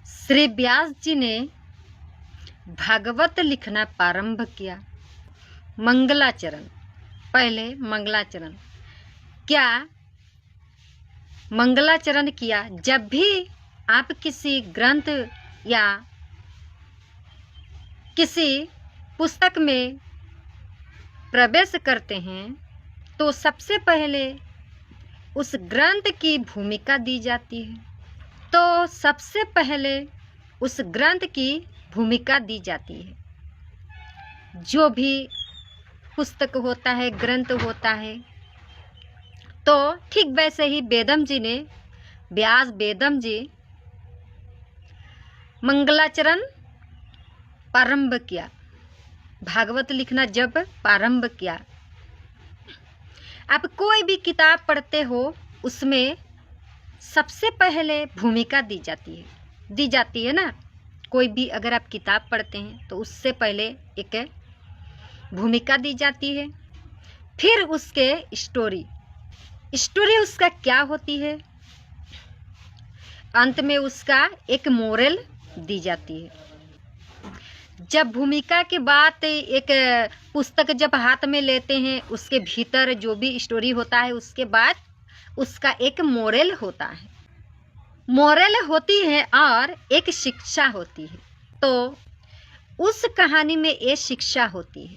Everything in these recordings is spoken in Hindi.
श्री व्यास जी ने भागवत लिखना प्रारंभ किया। मंगलाचरण, पहले मंगलाचरण। क्या मंगलाचरण किया? जब भी आप किसी ग्रंथ या किसी पुस्तक में प्रवेश करते हैं तो सबसे पहले उस ग्रंथ की भूमिका दी जाती है। तो सबसे पहले उस ग्रंथ की भूमिका दी जाती है। जो भी पुस्तक होता है, ग्रंथ होता है, तो ठीक वैसे ही वेदम जी ने, व्यास वेदम जी मंगलाचरण प्रारंभ किया। भागवत लिखना जब प्रारंभ किया, आप कोई भी किताब पढ़ते हो उसमें सबसे पहले भूमिका दी जाती है ना। कोई भी अगर आप किताब पढ़ते हैं तो उससे पहले एक भूमिका दी जाती है, फिर उसके स्टोरी उसका क्या होती है, अंत में उसका एक मोरल दी जाती है। जब भूमिका के बाद एक पुस्तक जब हाथ में लेते हैं, उसके भीतर जो भी स्टोरी होता है उसके बाद उसका एक मोरल होता है, मोरल होती है और एक शिक्षा होती है। तो उस कहानी में ये शिक्षा होती है।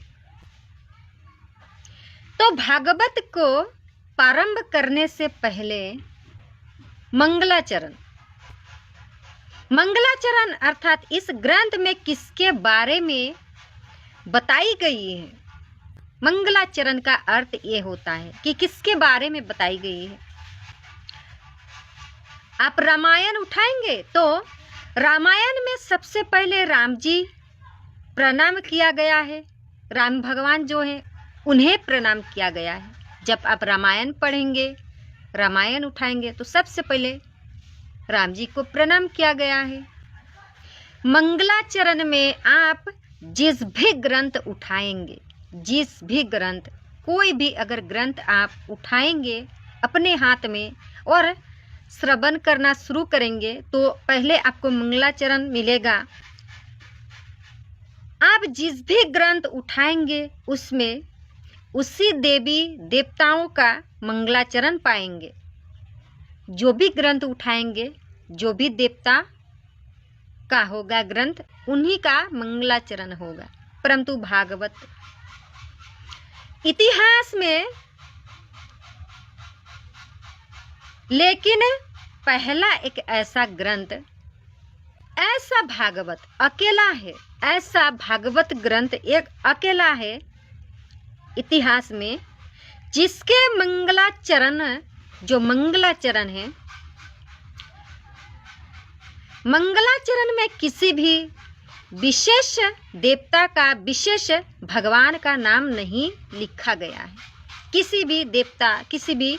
तो भागवत को प्रारंभ करने से पहले मंगलाचरण अर्थात इस ग्रंथ में किसके बारे में बताई गई है। मंगलाचरण का अर्थ ये होता है कि किसके बारे में बताई गई है। आप रामायण उठाएंगे तो रामायण में सबसे पहले राम जी प्रणाम किया गया है। राम भगवान जो है उन्हें प्रणाम किया गया है। जब आप रामायण पढ़ेंगे, रामायण उठाएंगे तो सबसे पहले राम जी को प्रणाम किया गया है। मंगलाचरण में आप जिस भी ग्रंथ उठाएंगे, जिस भी ग्रंथ, कोई भी अगर ग्रंथ आप उठाएंगे अपने हाथ में और श्रवण करना शुरू करेंगे तो पहले आपको मंगलाचरण मिलेगा। आप जिस भी ग्रंथ उठाएंगे उसमें उसी देवी देवताओं का मंगलाचरण पाएंगे। जो भी ग्रंथ उठाएंगे, जो भी देवता का होगा ग्रंथ, उन्हीं का मंगलाचरण होगा। परंतु भागवत इतिहास में लेकिन पहला एक ऐसा ग्रंथ, ऐसा भागवत अकेला है, ऐसा भागवत ग्रंथ एक अकेला है इतिहास में जिसके मंगलाचरण, जो मंगलाचरण है, मंगलाचरण में किसी भी विशेष देवता का, विशेष भगवान का नाम नहीं लिखा गया है। किसी भी देवता, किसी भी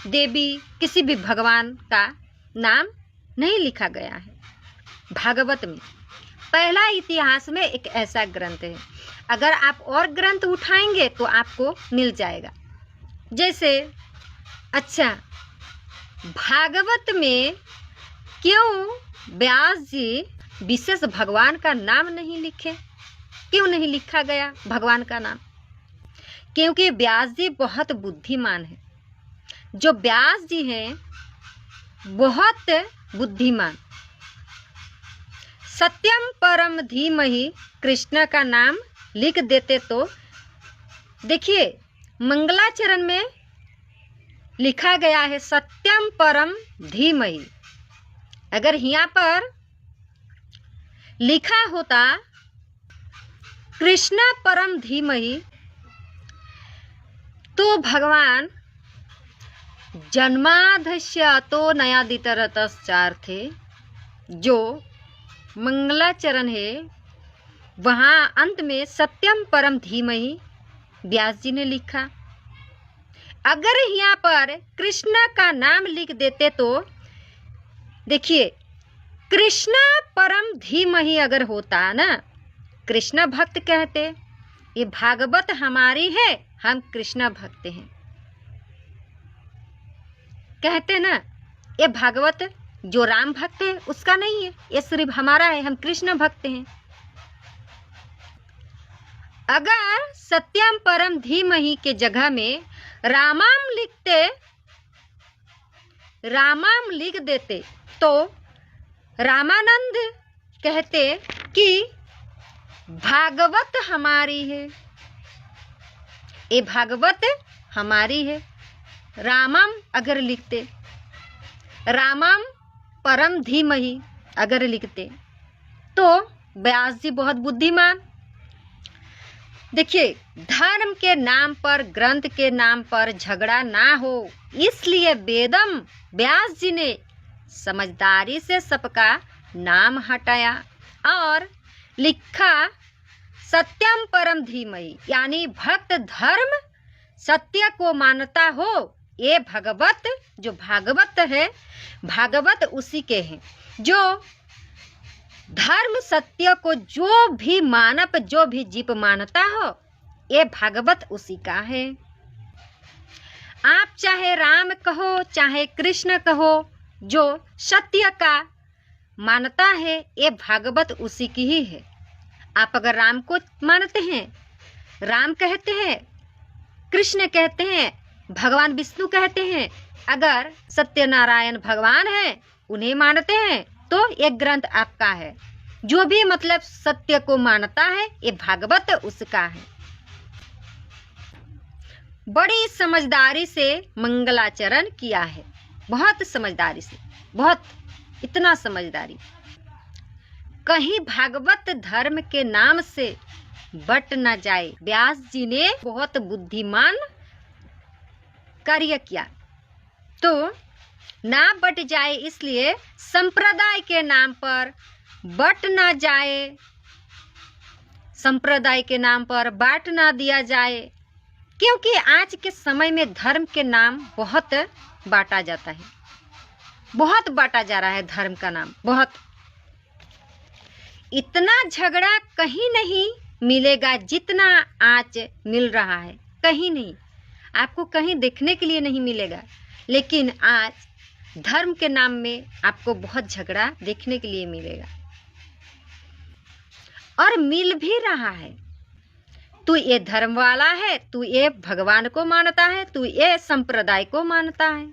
देवी, किसी भी भगवान का नाम नहीं लिखा गया है। भागवत में पहला इतिहास में एक ऐसा ग्रंथ है। अगर आप और ग्रंथ उठाएंगे तो आपको मिल जाएगा। जैसे, अच्छा, भागवत में क्यों व्यास जी विशेष भगवान का नाम नहीं लिखे? क्यों नहीं लिखा गया भगवान का नाम? क्योंकि व्यास जी बहुत बुद्धिमान है। जो व्यास जी हैं बहुत बुद्धिमान। सत्यम परम धीमहि कृष्ण का नाम लिख देते तो देखिए मंगलाचरण में लिखा गया है सत्यम परम धीमहि। अगर यहाँ पर लिखा होता कृष्ण परम धीमहि तो भगवान जन्माधस्य अतो नयादितरतश्चार्थे, जो मंगलाचरण है वहाँ अंत में सत्यम परम धीमहि व्यास जी ने लिखा। अगर यहाँ पर कृष्ण का नाम लिख देते तो देखिए कृष्ण परम धीमहि अगर होता ना, कृष्ण भक्त कहते, ये भागवत हमारी है, हम कृष्ण भक्त हैं, कहते ना, ये भागवत जो राम भक्त है उसका नहीं है, ये सिर्फ हमारा है, हम कृष्ण भक्त हैं। अगर सत्यम परम धीमहि के जगह में रामाम लिख देते तो रामानंद कहते कि भागवत हमारी है, ये भागवत हमारी है। रामम अगर लिखते, रामम परम धीमहि अगर लिखते तो व्यास जी बहुत बुद्धिमान। देखिए, धर्म के नाम पर, ग्रंथ के नाम पर झगड़ा ना हो, इसलिए वेदम व्यास जी ने समझदारी से सबका नाम हटाया और लिखा सत्यम परम धीमहि, यानी भक्त धर्म सत्य को मानता हो, ये भगवत, जो भागवत है, भागवत उसी के हैं। जो धर्म सत्य को जो भी मानव, जो भी जीव मानता हो, ये भागवत उसी का है। आप चाहे राम कहो चाहे कृष्ण कहो, जो सत्य का मानता है, ये भागवत उसी की ही है। आप अगर राम को मानते हैं, राम कहते हैं, कृष्ण कहते हैं, भगवान विष्णु कहते हैं, अगर सत्यनारायण भगवान है उन्हें मानते हैं, तो ये ग्रंथ आपका है। जो भी मतलब सत्य को मानता है, ये भागवत उसका है। बड़ी समझदारी से मंगलाचरण किया है, बहुत समझदारी से, बहुत, इतना समझदारी, कहीं भागवत धर्म के नाम से बट न जाए। व्यास जी ने बहुत बुद्धिमान कार्य किया, तो ना बट जाए, इसलिए संप्रदाय के नाम पर बट ना जाए, संप्रदाय के नाम पर बांट ना दिया जाए, क्योंकि आज के समय में धर्म के नाम बहुत बांटा जाता है, बहुत बांटा जा रहा है धर्म का नाम, बहुत। इतना झगड़ा कहीं नहीं मिलेगा जितना आज मिल रहा है, कहीं नहीं, आपको कहीं देखने के लिए नहीं मिलेगा। लेकिन आज धर्म के नाम में आपको बहुत झगड़ा देखने के लिए मिलेगा, और मिल भी रहा है। तू ये धर्म वाला है, तू ये भगवान को मानता है, तू ये संप्रदाय को मानता है,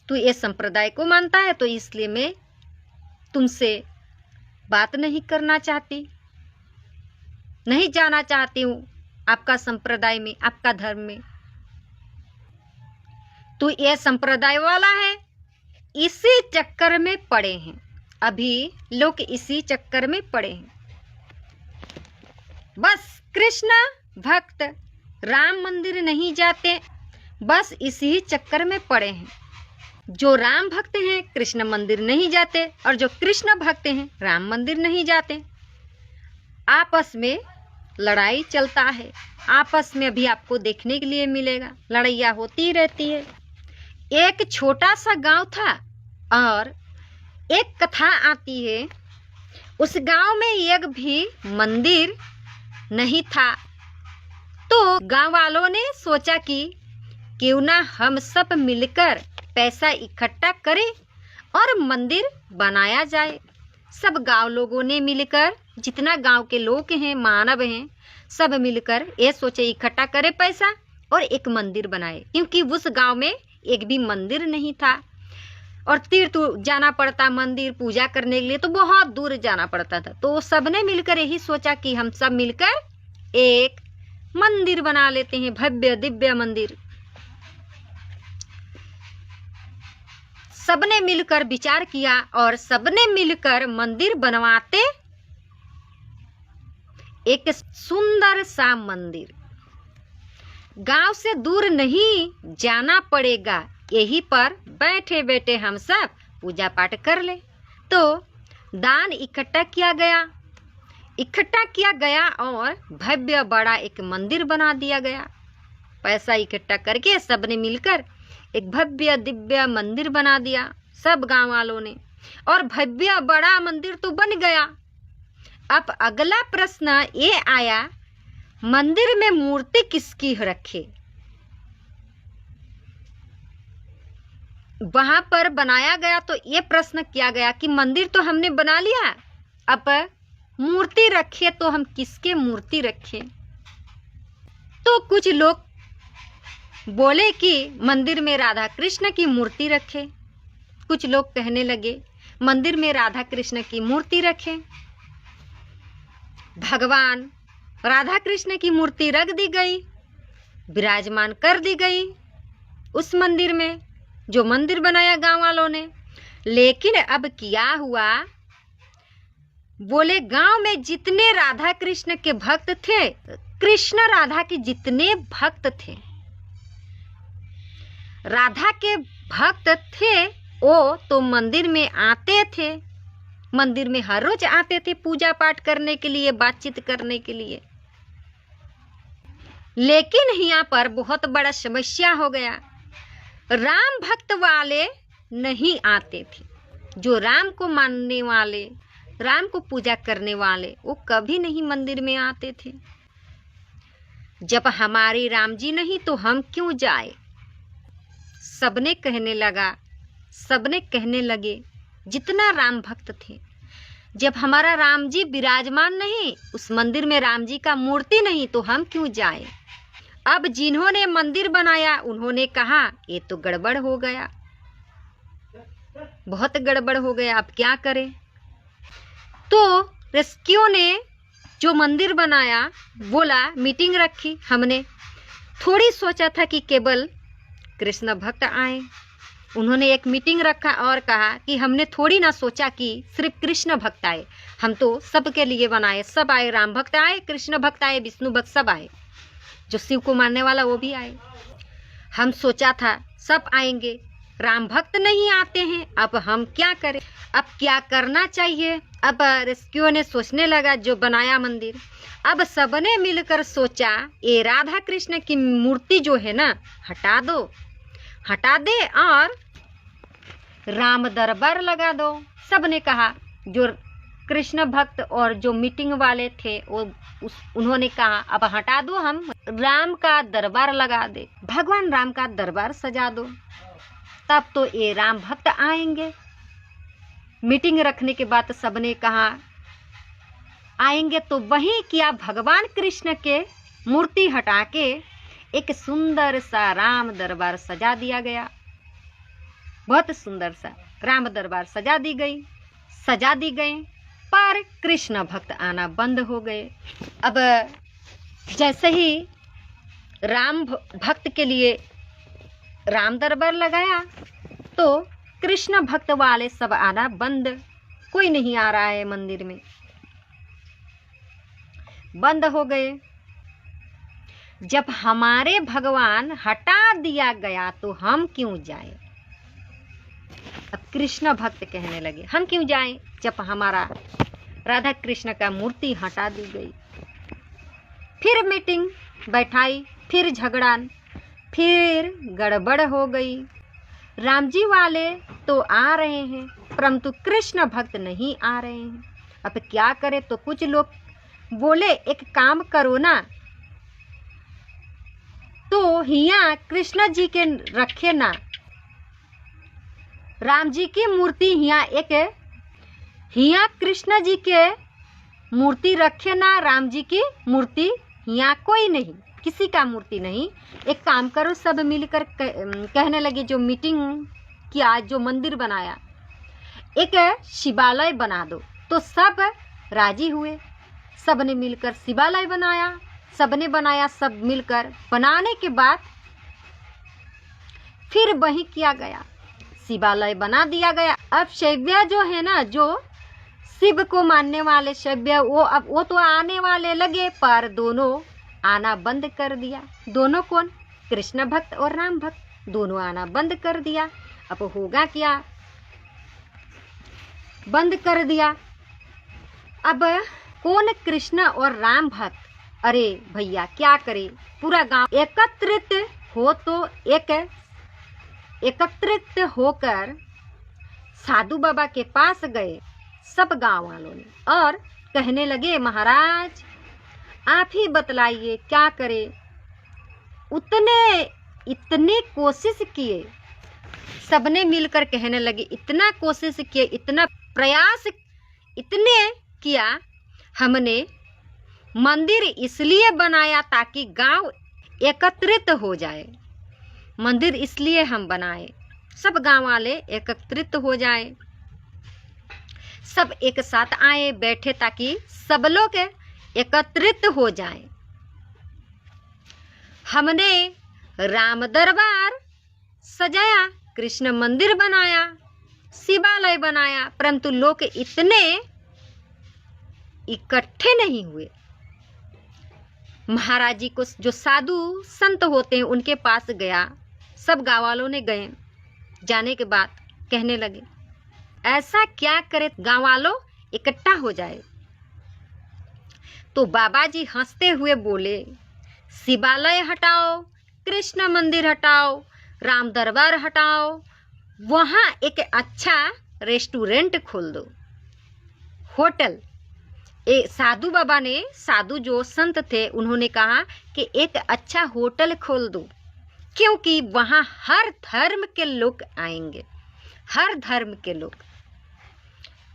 तू ये संप्रदाय को मानता है, तो इसलिए मैं तुमसे बात नहीं करना चाहती, नहीं जाना चाहती हूँ आपका संप्रदाय में, आपका धर्म में। तू ये संप्रदाय वाला है, इसी चक्कर में पड़े हैं, अभी लोग इसी चक्कर में पड़े हैं। बस कृष्ण भक्त राम मंदिर नहीं जाते, बस इसी चक्कर में पड़े हैं। जो राम भक्त हैं कृष्ण मंदिर नहीं जाते, और जो कृष्ण भक्त हैं राम मंदिर नहीं जाते। आपस में लड़ाई चलता है, आपस में भी आपको देखने के लिए मिलेगा, लड़ाइयाँ होती रहती है। एक छोटा सा गांव था और एक कथा आती है, उस गांव में एक भी मंदिर नहीं था। तो गांव वालों ने सोचा कि क्यों ना हम सब मिलकर पैसा इकट्ठा करें और मंदिर बनाया जाए। सब गांव लोगों ने मिलकर, जितना गांव के लोग हैं, मानव हैं, सब मिलकर ये सोचे इकट्ठा करें पैसा और एक मंदिर बनाए, क्योंकि उस गांव में एक भी मंदिर नहीं था और तीर्थ जाना पड़ता मंदिर पूजा करने के लिए, तो बहुत दूर जाना पड़ता था। तो सबने मिलकर यही सोचा कि हम सब मिलकर एक मंदिर बना लेते हैं, भव्य दिव्य मंदिर। सबने मिलकर विचार किया और सबने मिलकर मंदिर बनवाते, एक सुंदर सा मंदिर। गांव से दूर नहीं जाना पड़ेगा, यहीं पर बैठे बैठे हम सब पूजा पाठ कर ले। तो दान इकट्ठा किया गया और भव्य बड़ा एक मंदिर बना दिया गया। पैसा इकट्ठा करके सबने मिलकर एक भव्य दिव्य मंदिर बना दिया, सब गांव वालों ने, और भव्य बड़ा मंदिर तो बन गया। अब अगला प्रश्न ये आया, मंदिर में मूर्ति किसकी रखे? वहां पर बनाया गया तो ये प्रश्न किया गया कि मंदिर तो हमने बना लिया, अब मूर्ति रखे तो हम किसके मूर्ति रखें। तो कुछ लोग बोले कि मंदिर में राधा कृष्ण की मूर्ति रखें, कुछ लोग कहने लगे मंदिर में राधा कृष्ण की मूर्ति रखें। भगवान राधा कृष्ण की मूर्ति रख दी गई, विराजमान कर दी गई उस मंदिर में, जो मंदिर बनाया गांव वालों ने। लेकिन अब क्या हुआ, बोले गांव में जितने राधा कृष्ण के भक्त थे, कृष्ण राधा के जितने भक्त थे, राधा के भक्त थे, वो तो मंदिर में आते थे, मंदिर में हर रोज आते थे पूजा पाठ करने के लिए, बातचीत करने के लिए। लेकिन यहाँ पर बहुत बड़ा समस्या हो गया, राम भक्त वाले नहीं आते थे। जो राम को मानने वाले, राम को पूजा करने वाले, वो कभी नहीं मंदिर में आते थे। जब हमारे राम जी नहीं तो हम क्यों जाए। सबने कहने लगे जितना राम भक्त थे, जब हमारा राम जी विराजमान नहीं, उस मंदिर में राम जी का मूर्ति नहीं, तो हम क्यों जाए। अब जिन्होंने मंदिर बनाया उन्होंने कहा ये तो गड़बड़ हो गया, बहुत गड़बड़ हो गया, अब क्या करें। तो रेस्क्यू ने जो मंदिर बनाया बोला, मीटिंग रखी हमने, थोड़ी सोचा था कि केवल कृष्ण भक्त आए। उन्होंने एक मीटिंग रखा और कहा कि हमने थोड़ी ना सोचा कि सिर्फ कृष्ण भक्त आए, हम तो सबके लिए बनाए, सब आए, राम भक्त आए, कृष्ण भक्त आए, विष्णु भक्त सब आए, जो शिव को मानने वाला वो भी आए। हम सोचा था सब आएंगे, राम भक्त नहीं आते हैं, अब हम क्या करें, अब क्या करना चाहिए। अब रेस्क्यू ने सोचने लगा जो बनाया मंदिर, अब सबने मिलकर सोचा ये राधा कृष्ण की मूर्ति जो है ना हटा दे और राम दरबार लगा दो। सबने कहा, जो कृष्ण भक्त और जो मीटिंग वाले थे उन्होंने कहा अब हटा दो, हम राम का दरबार लगा दे, भगवान राम का दरबार सजा दो, तब तो ये राम भक्त आएंगे। मीटिंग रखने के बाद सबने कहा आएंगे, तो वही किया, भगवान कृष्ण के मूर्ति हटा के एक सुंदर सा राम दरबार सजा दिया गया। बहुत सुंदर सा राम दरबार सजा दी गई, पर कृष्ण भक्त आना बंद हो गए। अब जैसे ही राम भक्त के लिए राम दरबार लगाया तो कृष्ण भक्त वाले सब आना बंद, कोई नहीं आ रहा है मंदिर में, बंद हो गए। जब हमारे भगवान हटा दिया गया तो हम क्यों जाए। अब कृष्ण भक्त कहने लगे हम क्यों जाएं जब हमारा राधा कृष्ण का मूर्ति हटा दी गई। फिर मीटिंग बैठाई, फिर झगड़ा, फिर गड़बड़ हो गई। राम जी वाले तो आ रहे हैं परंतु कृष्ण भक्त नहीं आ रहे हैं, अब क्या करें। तो कुछ लोग बोले एक काम करो ना, तो हिया कृष्ण जी के रखे ना, राम जी की मूर्ति हिया कृष्ण जी के मूर्ति रखे ना, राम जी की मूर्ति हिया कोई नहीं, किसी का मूर्ति नहीं। एक काम करो, सब मिलकर कहने लगे, जो मीटिंग किया, जो मंदिर बनाया, एक शिवालय बना दो। तो सब राजी हुए, सबने मिलकर शिवालय बनाया, सबने बनाया, सब मिलकर बनाने के बाद फिर वही किया गया, शिवालय बना दिया गया। अब शैव्य जो है ना, जो शिव को मानने वाले शैव्य, वो तो आने वाले लगे, पर दोनों आना बंद कर दिया। दोनों कौन, कृष्ण भक्त और राम भक्त, दोनों आना बंद कर दिया। अब होगा क्या, बंद कर दिया। अब कौन कृष्ण और राम भक्त, अरे भैया क्या करे, पूरा गांव एकत्रित हो, तो एकत्रित होकर साधु बाबा के पास गए सब गांव वालों ने, और कहने लगे महाराज आप ही बतलाइए क्या करे। इतने कोशिश किए, सबने मिलकर कहने लगे, इतना कोशिश किए, इतना प्रयास इतने किया, हमने मंदिर इसलिए बनाया ताकि गांव एकत्रित हो जाए। मंदिर इसलिए हम बनाए, सब गांव वाले एकत्रित हो जाए, सब एक साथ आए बैठे ताकि सब लोग एकत्रित हो जाए। हमने राम दरबार सजाया, कृष्ण मंदिर बनाया, शिवालय बनाया, परंतु लोग इतने इकट्ठे नहीं हुए। महाराज जी को जो साधु संत होते हैं उनके पास गया, सब गाँव वालों ने गए। जाने के बाद कहने लगे, ऐसा क्या करे गाँव वालों इकट्ठा हो जाए। तो बाबा जी हंसते हुए बोले, शिवालय हटाओ, कृष्ण मंदिर हटाओ, राम दरबार हटाओ, वहाँ एक अच्छा रेस्टोरेंट खोल दो, होटल। साधु बाबा ने, साधु जो संत थे उन्होंने कहा कि एक अच्छा होटल खोल दो, क्योंकि वहाँ हर धर्म के लोग आएंगे, हर धर्म के लोग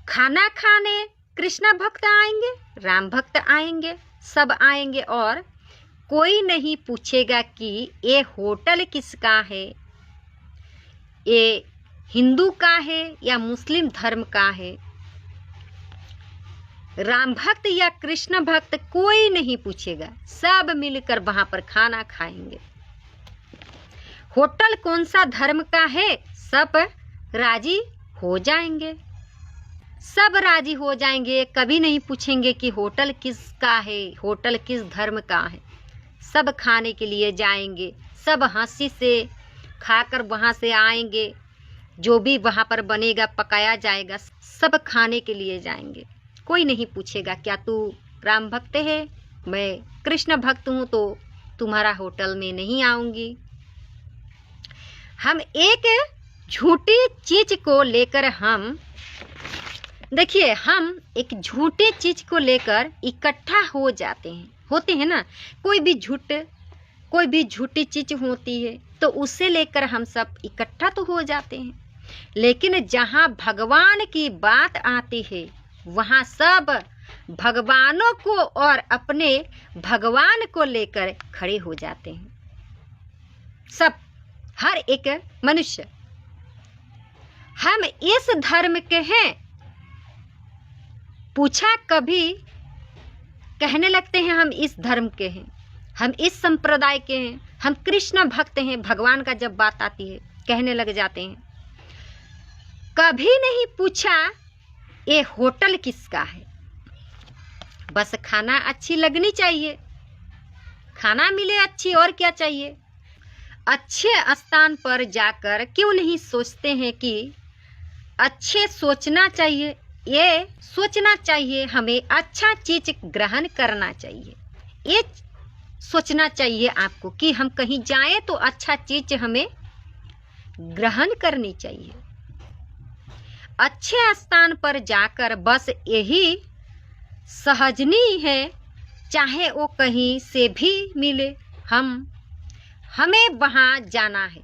खाना खाने, कृष्ण भक्त आएंगे, राम भक्त आएंगे, सब आएंगे, और कोई नहीं पूछेगा कि ये होटल किसका है, ये हिंदू का है या मुस्लिम धर्म का है, राम भक्त या कृष्ण भक्त, कोई नहीं पूछेगा, सब मिलकर वहां पर खाना खाएंगे। होटल कौन सा धर्म का है, सब राजी हो जाएंगे, सब राजी हो जाएंगे, कभी नहीं पूछेंगे कि होटल किसका है, होटल किस धर्म का है। सब खाने के लिए जाएंगे, सब हंसी से खाकर वहाँ से आएंगे, जो भी वहाँ पर बनेगा पकाया जाएगा, सब खाने के लिए जाएंगे। कोई नहीं पूछेगा क्या तू राम भक्त है, मैं कृष्ण भक्त हूँ तो तुम्हारा होटल में नहीं आऊँगी। हम एक झूठी चीज को लेकर, हम देखिए, हम एक झूठी चीज को लेकर इकट्ठा हो जाते हैं, होते हैं ना, कोई भी झूठी चीज होती है तो उसे लेकर हम सब इकट्ठा तो हो जाते हैं, लेकिन जहाँ भगवान की बात आती है वहाँ सब भगवानों को और अपने भगवान को लेकर खड़े हो जाते हैं। सब, हर एक मनुष्य, हम इस धर्म के हैं, पूछा कभी, कहने लगते हैं हम इस धर्म के हैं, हम इस संप्रदाय के हैं, हम कृष्ण भक्त हैं। भगवान का जब बात आती है कहने लग जाते हैं। कभी नहीं पूछा ये होटल किसका है, बस खाना अच्छी लगनी चाहिए, खाना मिले अच्छी, और क्या चाहिए। अच्छे स्थान पर जाकर क्यों नहीं सोचते हैं कि अच्छे सोचना चाहिए, ये सोचना चाहिए हमें अच्छा चीज ग्रहण करना चाहिए, ये सोचना चाहिए आपको कि हम कहीं जाएं तो अच्छा चीज हमें ग्रहण करनी चाहिए। अच्छे स्थान पर जाकर बस यही सहजनी है, चाहे वो कहीं से भी मिले, हमें वहाँ जाना है,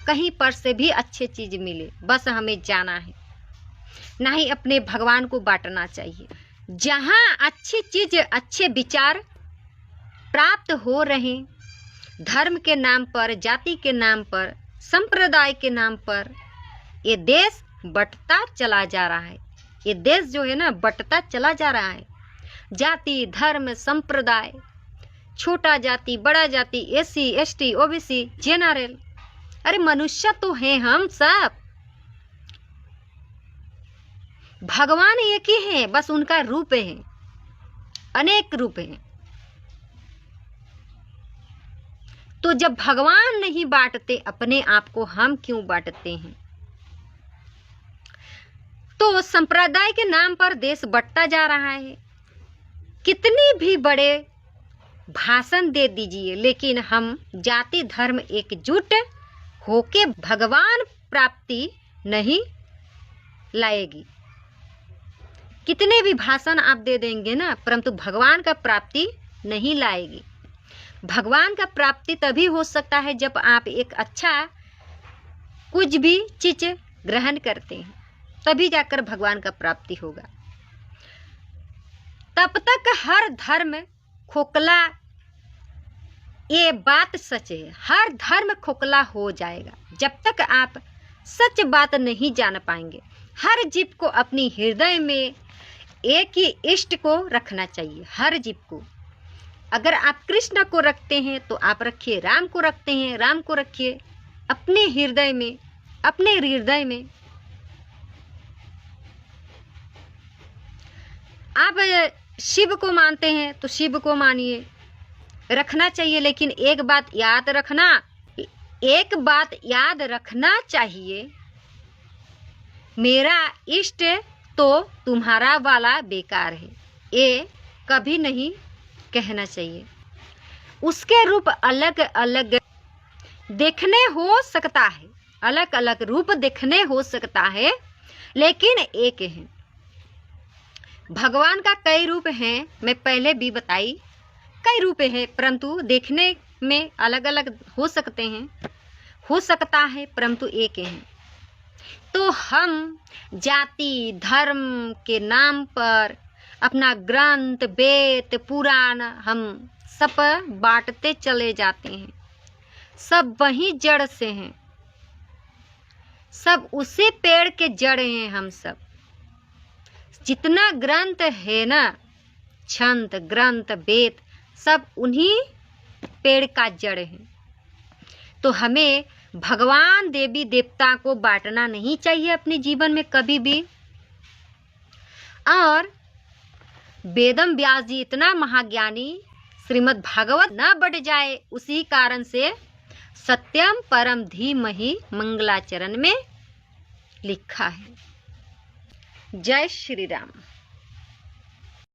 कहीं पर से भी अच्छी चीज मिले, बस हमें जाना है, ना ही अपने भगवान को बांटना चाहिए। जहाँ अच्छी चीज, अच्छे विचार प्राप्त हो रहे, धर्म के नाम पर, जाति के नाम पर, संप्रदाय के नाम पर, ये देश बंटता चला जा रहा है। ये देश जो है ना, बंटता चला जा रहा है। जाति, धर्म, संप्रदाय, छोटा जाति, बड़ा जाति, एसी, एसटी, ओबीसी, जनरल, अरे मनुष्य तो हैं हम सब। भगवान एक ही है, बस उनका रूप है, अनेक रूप हैं। तो जब भगवान नहीं बांटते अपने आप को, हम क्यों बांटते हैं। तो संप्रदाय के नाम पर देश बंटता जा रहा है। कितनी भी बड़े भाषण दे दीजिए, लेकिन हम जाति धर्म एकजुट होके भगवान प्राप्ति नहीं लाएगी। कितने भी भाषण आप दे देंगे ना, परंतु भगवान का प्राप्ति नहीं लाएगी। भगवान का प्राप्ति तभी हो सकता है जब आप एक अच्छा कुछ भी चीज ग्रहण करते हैं, तभी जाकर भगवान का प्राप्ति होगा। तब तक हर धर्म खोखला, ये बात सच है, हर धर्म खोखला हो जाएगा जब तक आप सच बात नहीं जान पाएंगे। हर जीव को अपनी हृदय में एक ही इष्ट को रखना चाहिए। हर जीव को, अगर आप कृष्ण को रखते हैं तो आप रखिए, राम को रखते हैं राम को रखिए अपने हृदय में, अपने हृदय में। आप शिव को मानते हैं तो शिव को मानिए, रखना चाहिए। लेकिन एक बात याद रखना चाहिए, मेरा इष्ट तो तुम्हारा वाला बेकार है, ये कभी नहीं कहना चाहिए। उसके रूप अलग अलग देखने हो सकता है, अलग अलग रूप देखने हो सकता है, लेकिन एक है। भगवान का कई रूप हैं, मैं पहले भी बताई, कई रूप हैं, परंतु देखने में अलग अलग हो सकते हैं, हो सकता है, परंतु एक है। तो हम जाति धर्म के नाम पर अपना ग्रंथ वेद पुराण हम सब बांटते चले जाते हैं। सब वही जड़ से हैं, सब उसी पेड़ के जड़ हैं। हम सब जितना ग्रंथ है ना, छंद ग्रंथ वेद, सब उन्हीं पेड़ का जड़ है। तो हमें भगवान देवी देवता को बांटना नहीं चाहिए अपने जीवन में कभी भी। और वेदम व्यास जी इतना महाज्ञानी, श्रीमद् भागवत न बढ़ जाए, उसी कारण से सत्यम परम धीमहि मंगलाचरण में लिखा है। जय श्री राम।